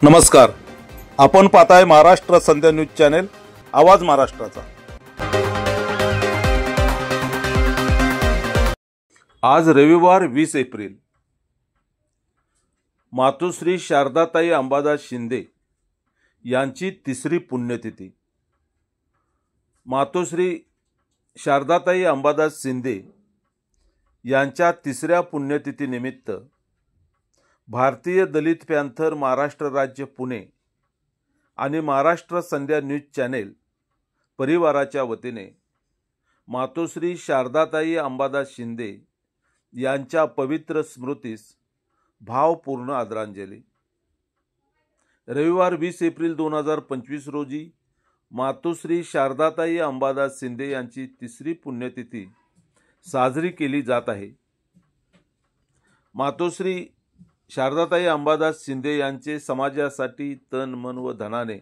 नमस्कार, आपण पाहताय महाराष्ट्र संध्या न्यूज चॅनेल, आवाज महाराष्ट्राचा। आज रविवार 20 एप्रिल, मातोश्री शारदाताई अंबादास शिंदे यांची तिसरी पुण्यतिथी। मातोश्री शारदाताई अंबादास शिंदे यांच्या तिसऱ्या पुण्यतिथीनिमित्त भारतीय दलित पॅंथर महाराष्ट्र राज्य पुणे आणि महाराष्ट्र संध्या न्यूज चॅनेल परिवाराच्या वतीने मातोश्री शारदाताई अंबादास शिंदे यांच्या पवित्र स्मृतीस भावपूर्ण आदरांजली। रविवार 20 एप्रिल 2025 रोजी मातोश्री शारदाताई अंबादास शिंदे यांची तिसरी पुण्यतिथी साजरी केली जात आहे। मातोश्री शारदाताई अंबादास शिंदे यांचे समाजासाठी तन मन व धनाने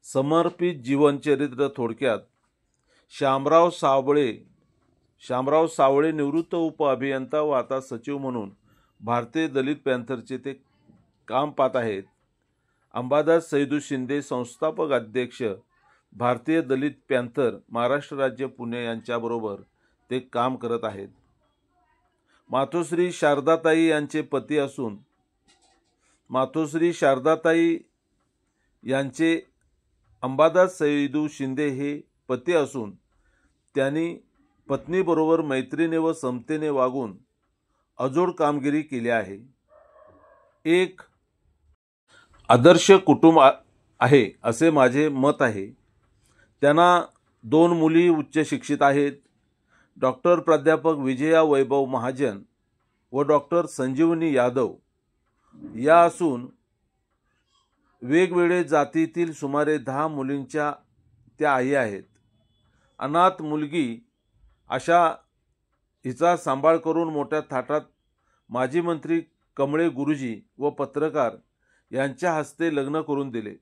समर्पित जीवनचरित्र थोडक्यात शामराव सावळे निवृत्त उपअभियंता व आता सचिव म्हणून भारतीय दलित पॅंथरचे ते काम पाहत आहेत। अंबादास सैदू शिंदे संस्थापक अध्यक्ष भारतीय दलित पॅंथर महाराष्ट्र राज्य पुणे यांच्याबरोबर ते काम करत आहेत। मातोश्री शारदाताई यांचे पती असून मातोश्री शारदाताई यांचे अंबादास सैदू शिंदे हे पती असून त्यांनी पत्नीबरोबर मैत्रीने व समतेने वागून अजोड कामगिरी केली आहे। एक आदर्श कुटुंब आहे असे माझे मत आहे। त्यांना 2 मुली उच्च शिक्षित आहेत, डॉक्टर प्राध्यापक विजया वैभव महाजन व डॉक्टर संजीवनी यादव या असून वेगवेगळे जातीतील सुमारे 10 मुलींच्या त्या आई आहेत। अनाथ मुलगी अशा हिचा सांभाळ करून मोठ्या थाटात माजी मंत्री कमळे गुरुजी व पत्रकार यांच्या हस्ते लग्न करून दिले।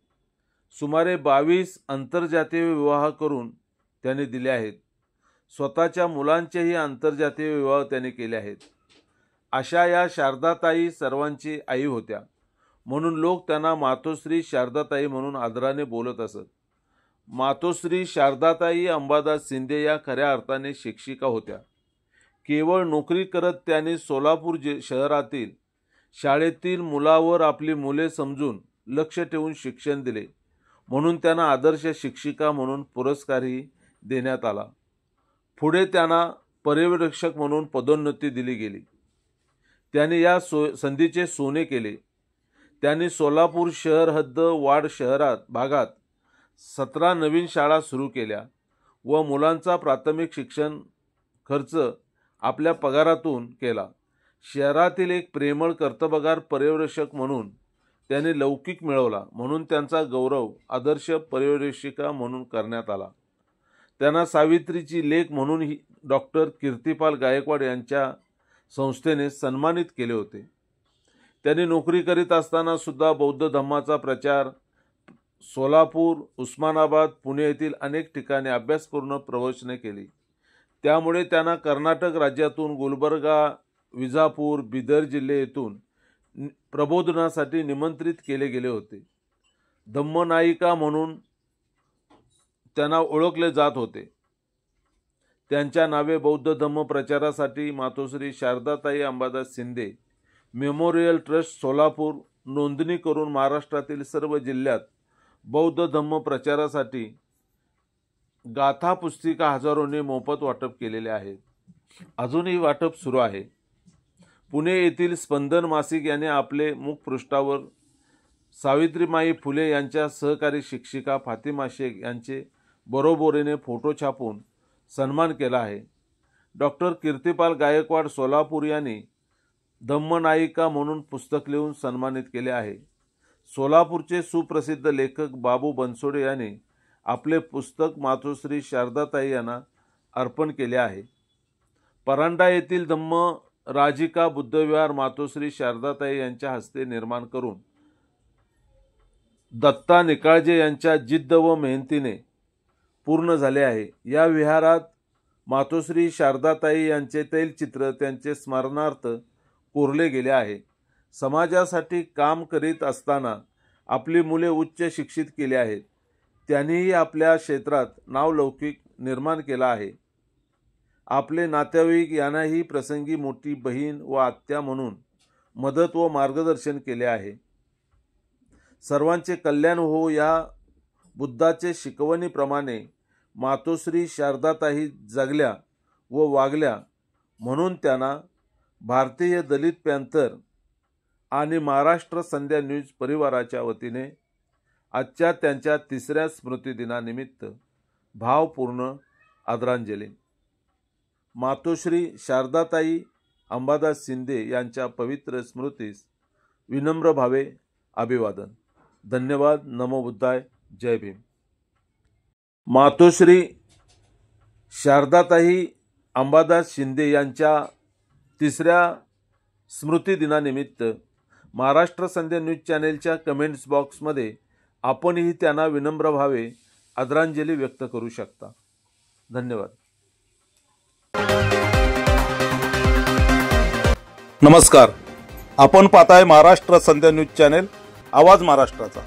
सुमारे 22 आंतरजातीय विवाह करून त्यांनी दिले आहेत। स्वतःच्या मुलांचेही आंतरजातीय विवाह त्यांनी केले आहेत। अशा या शारदाताई सर्वांची आई होत्या, म्हणून लोक त्यांना मातोश्री शारदाताई म्हणून आदराने बोलत असत। मातोश्री शारदाताई अंबादास शिंदे या खऱ्या अर्थाने शिक्षिका होत्या। केवळ नोकरी करत त्यांनी सोलापूर शहरातील शाळेतील मुलावर आपली मुले समजून लक्ष ठेवून शिक्षण दिले, म्हणून त्यांना आदर्श शिक्षिका म्हणून पुरस्कारही देण्यात आला। पुढे त्यांना पर्यवेक्षक म्हणून पदोन्नती दिली गेली। त्यांनी या संधीचे सोने केले। त्यांनी सोलापूर शहर हद्द वाड भागात 17 नवीन शाळा सुरू केल्या व मुलांचा प्राथमिक शिक्षण खर्च आपल्या पगारातून केला। शहरातील एक प्रेमळ कर्तबगार पर्यवेक्षक म्हणून त्यांनी लौकिक मिळवला, म्हणून त्यांचा गौरव आदर्श पर्यवेक्षिका म्हणून करण्यात आला। त्यांना सावित्रीची लेक म्हणून डॉक्टर कीर्तिपाल गायकवाड यांच्या संस्थेने सन्मानित केले होते। त्यांनी नोकरी करीत असताना सुद्धा बौद्ध धम्माचा प्रचार सोलापूर, उस्मानाबाद, पुणे येथील अनेक ठिकाणी अभ्यासपूर्ण प्रवचने केली। त्यामुळे त्यांना कर्नाटक राज्यातून गुलबर्गा, विजापूर, बिदर जिल्हे येथून प्रबोधनासाठी निमंत्रित केले गेले होते। धम्मनायिका म्हणून त्यांना ओळखले जात होते। त्यांच्या नावे बौद्ध धम्म प्रचारासाठी मातोश्री शारदाताई अंबादास शिंदे मेमोरियल ट्रस्ट सोलापूर नोंदणी करून महाराष्ट्रातील सर्व जिल्ह्यात बौद्ध धम्म प्रचारासाठी गाथा पुस्तिका हजारोंनी मोफत वाटप केलेले आहेत। अजूनही वाटप सुरू आहे। पुणे येथील स्पंदन मासिक याने आपले मुखपृष्ठावर सावित्रीमाई फुले यांच्या सहकारी शिक्षिका फातिमा शेख यांचे बरोबरीने फोटो छापून सन्मान केला आहे। डॉक्टर कीर्तिपाल गायकवाड सोलापूर यांनी धम्मनायिका म्हणून पुस्तक लिहून सन्मानित केले आहे। सोलापूरचे सुप्रसिद्ध लेखक बाबू बनसोडे यांनी आपले पुस्तक मातोश्री शारदाताई यांना अर्पण केले आहे। परांडा येथील धम्म राजिका बुद्धविहार मातोश्री शारदाताई यांच्या हस्ते निर्माण करून दत्ता निकाळजे यांच्या जिद्द व मेहनतीने पूर्ण झाले आहे। या विहारात मातोश्री शारदाताई यांचे तैलचित्र त्यांचे स्मरणार्थ कोरले गेले आहे। समाजासाठी काम करीत असताना आपली मुले उच्च शिक्षित केली आहेत. त्यांनीही आपल्या क्षेत्रात नावलौकिक निर्माण केला आहे. आपले नातेवाईक यांनाही प्रसंगी मोठी बहीण व आत्या म्हणून मदत व मार्गदर्शन केले आहे. सर्वांचे कल्याण हो या बुद्धाचे शिकवणीप्रमाणे मातोश्री शारदाताई जगल्या व वागल्या, म्हणून त्यांना भारतीय दलित पॅंथर आणि महाराष्ट्र संध्या न्यूज परिवाराच्या वतीने आजच्या त्यांच्या 3ऱ्या स्मृतिदिनानिमित्त भावपूर्ण आदरांजली. मातोश्री शारदाताई अंबादास शिंदे यांच्या पवित्र स्मृतीस विनम्र भावे अभिवादन. धन्यवाद. नमो बुद्धाय. जय भीम. मातोश्री शारदाताई अंबादास शिंदे यांच्या 3ऱ्या स्मृतिदिनानिमित्त महाराष्ट्र संध्या न्यूज चॅनेलच्या कमेंट्स बॉक्समध्ये आपणही त्यांना विनम्र भावे आदरांजली व्यक्त करू शकता. धन्यवाद. नमस्कार. आपण पाहताय महाराष्ट्र संध्या न्यूज चॅनेल, आवाज महाराष्ट्राचा.